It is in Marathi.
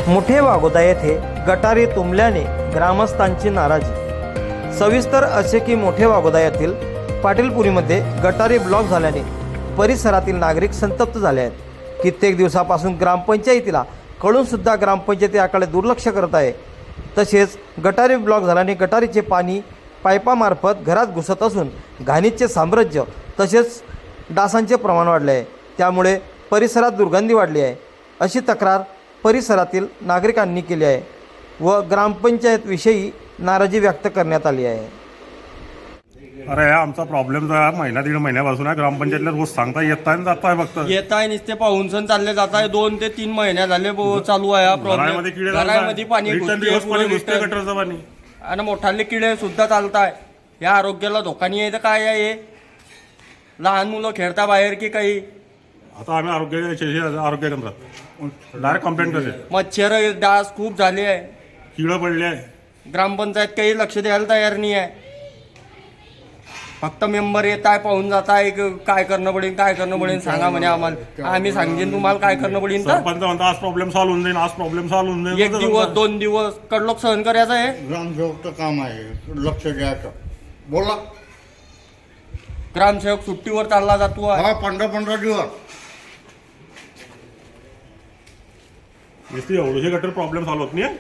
मोठे वाघोदा येथे गटारी तुंबल्याने ग्रामस्थांची नाराजी। सविस्तर असे की मोठे वाघोदा येथील पाटीलपुरीमध्ये गटारी ब्लॉक झाल्याने परिसरातील नागरिक संतप्त झाले आहेत। कित्येक दिवसापासून ग्रामपंचायतीला कळून सुद्धा ग्रामपंचायती याकडे दुर्लक्ष करत आहे। तसेच गटारी ब्लॉक झाल्याने गटारीचे पाणी पाईपामार्फत घरात घुसत असून घाणीचे साम्राज्य तसेच डासांचे प्रमाण वाढले आहे। त्यामुळे परिसरात दुर्गंधी वाढली आहे, अशी तक्रार परिसरातील नागरिकांनी केली आहे व ग्रामपंचायतविषयी नाराजी व्यक्त करण्यात आली आहे। अरे आमचा प्रॉब्लेम जो आहे महिना दीड महिन्यापासून आहे। ग्रामपंचायतला रोज सांगता येत आहे जात आहे, फक्त येत आहे नुसते पाहून चालले जात आहे। 2 ते 3 महिने झाले चालू आहे हा प्रॉब्लेम। घरामध्ये पाणी घुसते गटरचं पाणी आणि मोठाले किडे सुद्धा चालत आहे। या आरोग्याला धोका नाही आहे तर काय आहे? लहान मुलं खेळता बाहेर की काही? आता आम्ही आरोग्य केंद्रात डायरेक्ट कंप्लेंट करते। मच्छर डास खूप झाले आहे, किडं पडले आहे। ग्रामपंचायत काही लक्ष द्यायला तयार नाही आहे। फक्त मेंबर येत आहे, पाहून जात आहे, काय करणं पडेल सांगा म्हणे आम्हाला। आम्ही सांगेन तुम्हाला काय करणं पडेल। तर सरपंच म्हणता आज प्रॉब्लेम सॉल्व्ह होऊन जाईल, आज प्रॉब्लेम सॉल्व्ह होऊन जाईल। 1 दिवस 2 दिवस कडलोक सहन करायचं आहे। ग्रामसेवकचं काम आहे लक्ष द्यायचं। बोला ग्रामसेवक सुट्टीवर चालला जातो आहे। हा 15 दिवस एवढे गटर प्रॉब्लेम सॉल्व्ह होत नाही।